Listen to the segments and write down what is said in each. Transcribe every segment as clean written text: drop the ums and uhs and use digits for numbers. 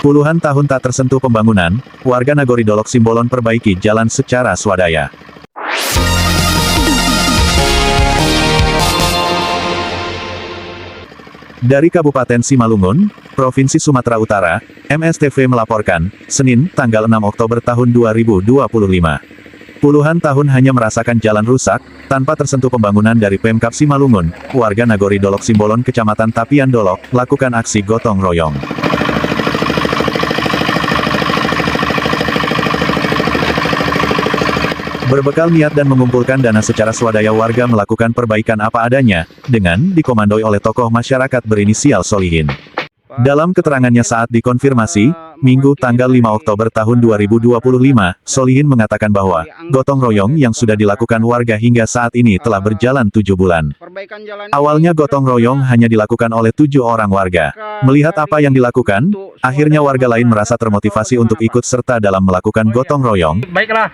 Puluhan tahun tak tersentuh pembangunan, warga Nagori Dolok Simbolon perbaiki jalan secara swadaya. Dari Kabupaten Simalungun, Provinsi Sumatera Utara, MSTV melaporkan, Senin, tanggal 6 Oktober tahun 2025. Puluhan tahun hanya merasakan jalan rusak, tanpa tersentuh pembangunan dari Pemkab Simalungun, warga Nagori Dolok Simbolon Kecamatan Tapian Dolok, lakukan aksi gotong royong. Berbekal niat dan mengumpulkan dana secara swadaya warga melakukan perbaikan apa adanya, dengan dikomandoi oleh tokoh masyarakat berinisial Solihin. Dalam keterangannya saat dikonfirmasi, Minggu tanggal 5 Oktober tahun 2025, Solihin mengatakan bahwa, gotong royong yang sudah dilakukan warga hingga saat ini telah berjalan 7 bulan. Awalnya gotong royong hanya dilakukan oleh 7 orang warga. Melihat apa yang dilakukan, akhirnya warga lain merasa termotivasi untuk ikut serta dalam melakukan gotong royong. Baiklah,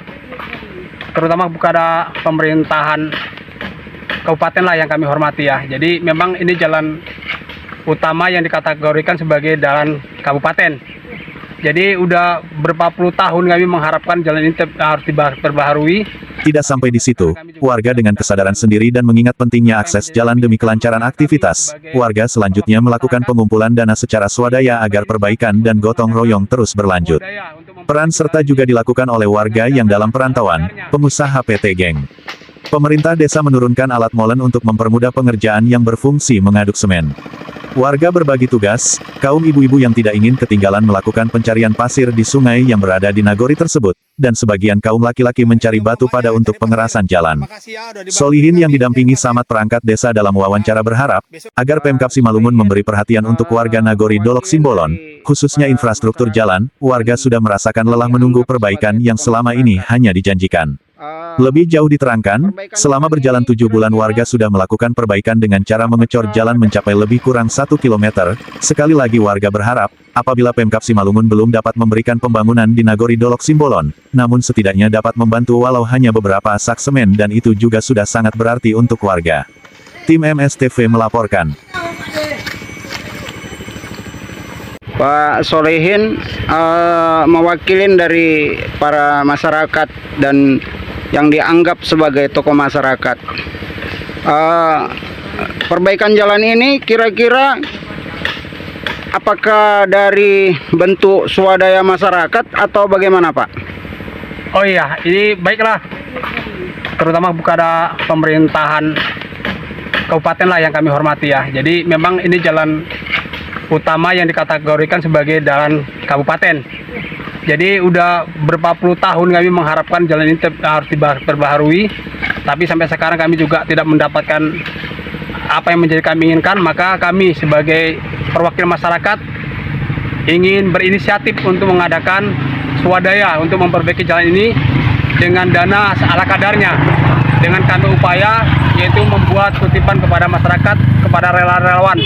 terutama kepada pemerintahan kabupaten lah yang kami hormati ya. Jadi memang ini jalan utama yang dikategorikan sebagai jalan kabupaten. Jadi udah berapa puluh tahun kami mengharapkan jalan ini harus diperbaharui. Tidak sampai di situ, warga dengan kesadaran sendiri dan mengingat pentingnya akses jalan demi kelancaran aktivitas, warga selanjutnya melakukan pengumpulan dana secara swadaya agar perbaikan dan gotong royong terus berlanjut. Peran serta juga dilakukan oleh warga yang dalam perantauan, pengusaha PT Geng. Pemerintah desa menurunkan alat molen untuk mempermudah pengerjaan yang berfungsi mengaduk semen. Warga berbagi tugas, kaum ibu-ibu yang tidak ingin ketinggalan melakukan pencarian pasir di sungai yang berada di Nagori tersebut, dan sebagian kaum laki-laki mencari batu pada untuk pengerasan jalan. Solihin yang didampingi Samad perangkat desa dalam wawancara berharap, agar Pemkab Simalungun memberi perhatian untuk warga Nagori Dolok Simbolon, khususnya infrastruktur jalan, warga sudah merasakan lelah menunggu perbaikan yang selama ini hanya dijanjikan. Lebih jauh diterangkan, selama berjalan 7 bulan warga sudah melakukan perbaikan dengan cara mengecor jalan mencapai lebih kurang 1 km. Sekali lagi warga berharap, apabila Pemkab Simalungun belum dapat memberikan pembangunan di Nagori Dolok Simbolon, namun setidaknya dapat membantu walau hanya beberapa sak semen dan itu juga sudah sangat berarti untuk warga. Tim MSTV melaporkan. Pak Solihin mewakilin dari para masyarakat dan yang dianggap sebagai tokoh masyarakat. Perbaikan jalan ini kira-kira apakah dari bentuk swadaya masyarakat atau bagaimana, Pak? Oh iya, ini baiklah, terutama kepada pemerintahan kabupaten lah yang kami hormati ya. Jadi memang ini jalan utama yang dikategorikan sebagai jalan kabupaten. Jadi udah berapa puluh tahun kami mengharapkan jalan ini harus diperbaharui, tapi sampai sekarang kami juga tidak mendapatkan apa yang menjadi kami inginkan. Maka kami sebagai perwakilan masyarakat ingin berinisiatif untuk mengadakan swadaya untuk memperbaiki jalan ini dengan dana ala kadarnya. Dengan kami upaya yaitu membuat kutipan kepada masyarakat, kepada relawan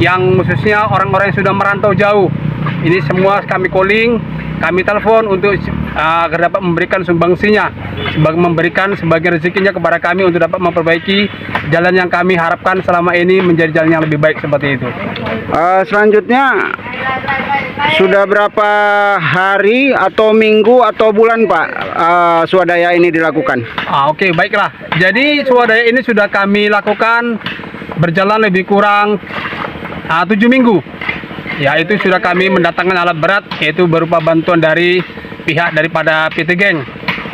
yang khususnya orang-orang yang sudah merantau jauh. Ini semua kami calling, kami telepon untuk agar dapat memberikan sumbangsinya, memberikan sebagian rezekinya kepada kami untuk dapat memperbaiki jalan yang kami harapkan selama ini menjadi jalan yang lebih baik seperti itu. Selanjutnya, sudah berapa hari atau minggu atau bulan Pak swadaya ini dilakukan? Oke, baiklah. Jadi swadaya ini sudah kami lakukan berjalan lebih kurang 7 minggu. Ya, itu sudah kami mendatangkan alat berat, yaitu berupa bantuan dari pihak daripada PT Geng,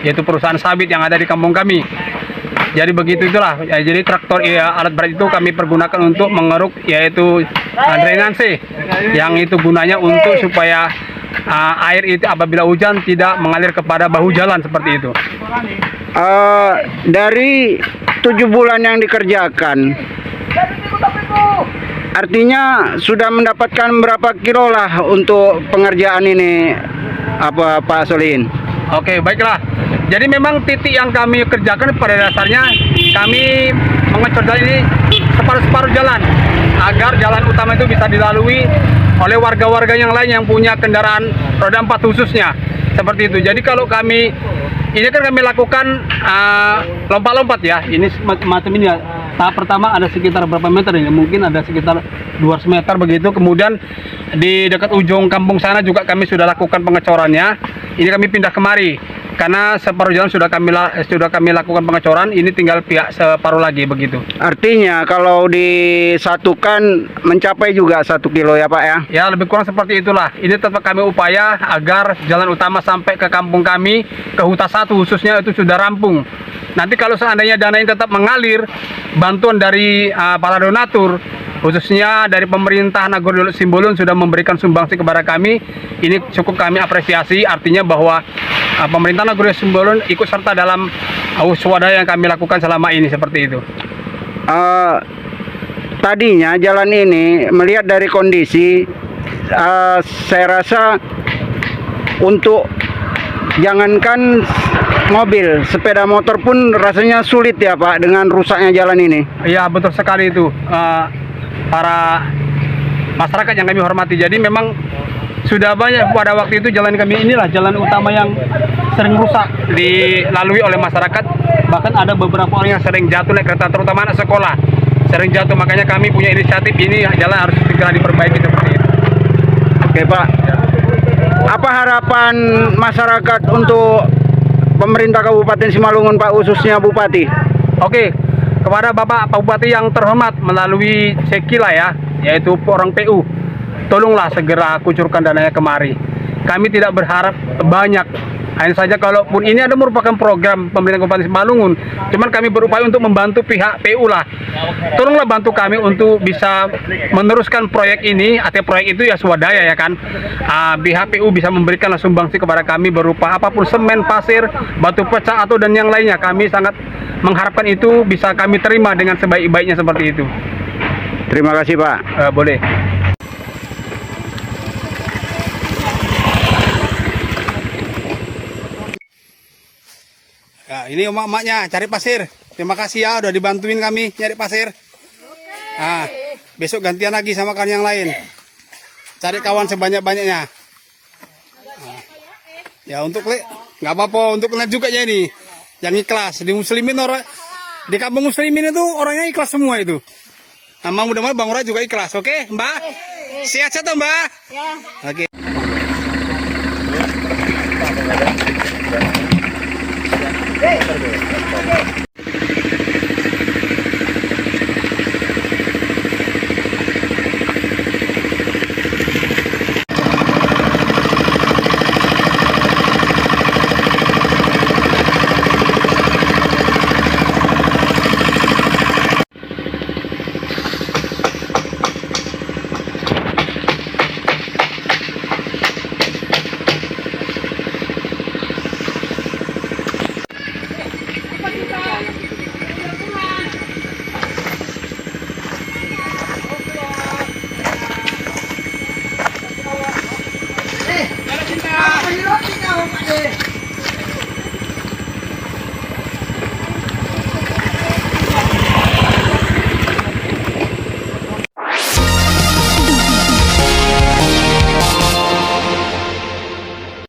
yaitu perusahaan sawit yang ada di kampung kami. Jadi begitu itulah. Ya, jadi traktor alat berat itu kami pergunakan untuk mengeruk, yaitu drainase, yang itu gunanya untuk supaya air itu apabila hujan tidak mengalir kepada bahu jalan seperti itu. Dari 7 bulan yang dikerjakan, artinya sudah mendapatkan berapa kilo lah untuk pengerjaan ini, Pak Solihin? Oke, baiklah. Jadi memang titik yang kami kerjakan pada dasarnya kami mengecor jalan ini separuh-separuh jalan agar jalan utama itu bisa dilalui oleh warga-warga yang lain yang punya kendaraan roda 4 khususnya. Seperti itu. Jadi kalau kami ini kan kami lakukan lompat-lompat ya. Ini macam ini ya. tahap pertama ada sekitar berapa meter ini? Mungkin ada sekitar 200 meter begitu. Kemudian di dekat ujung kampung sana juga kami sudah lakukan pengecorannya. Ini kami pindah kemari karena separuh jalan sudah kami lakukan pengecoran. Ini tinggal pihak separuh lagi begitu. Artinya kalau disatukan mencapai juga 1 kilo ya Pak ya? Ya lebih kurang seperti itulah. Ini tetap kami upaya agar jalan utama sampai ke kampung kami, ke Huta 1 khususnya itu sudah rampung. Nanti kalau seandainya dana ini tetap mengalir, bantuan dari para donatur, khususnya dari pemerintah Nagor Simbolon sudah memberikan sumbangsi kepada kami. Ini cukup kami apresiasi, artinya bahwa pemerintah Nagor Simbolon ikut serta dalam swadaya yang kami lakukan selama ini seperti itu. Tadinya jalan ini melihat dari kondisi, saya rasa untuk jangankan mobil, sepeda motor pun rasanya sulit ya Pak dengan rusaknya jalan ini. Iya betul sekali itu, para masyarakat yang kami hormati. Jadi memang sudah banyak pada waktu itu jalan kami inilah jalan utama yang sering rusak dilalui oleh masyarakat. Bahkan ada beberapa orang yang sering jatuh naik kereta, terutama anak sekolah sering jatuh. Makanya kami punya inisiatif ini jalan harus segera diperbaiki seperti itu. Oke Pak, apa harapan masyarakat untuk pemerintah Kabupaten Simalungun Pak, khususnya Bupati? Oke, kepada Bapak Bupati yang terhormat melalui Sekila ya, yaitu orang PU, tolonglah segera kucurkan dananya kemari. Kami tidak berharap banyak, hanya saja kalaupun ini ada merupakan program pemerintah Kabupaten Simalungun, cuman kami berupaya untuk membantu pihak PU lah. Tolonglah bantu kami untuk bisa meneruskan proyek ini, artinya proyek itu ya swadaya ya kan. Pihak PU bisa memberikan sumbangsi kepada kami berupa apapun, semen, pasir, batu pecah atau dan yang lainnya. Kami sangat mengharapkan itu bisa kami terima dengan sebaik-baiknya seperti itu. Terima kasih Pak. Boleh. Ya, ini emak-emaknya cari pasir. Terima kasih ya udah dibantuin kami nyari pasir. Besok gantian lagi sama kalian yang lain. Cari kawan sebanyak-banyaknya. Ya untuk nggak apa-apa, untuk kalian juga ya ini. Yang ikhlas di muslimin, orang di kampung muslimin itu orangnya ikhlas semua itu. Mudah-mudahan Bang Ura juga ikhlas. Oke, Mbak? Sehat tuh Mbak? Ya. Oke.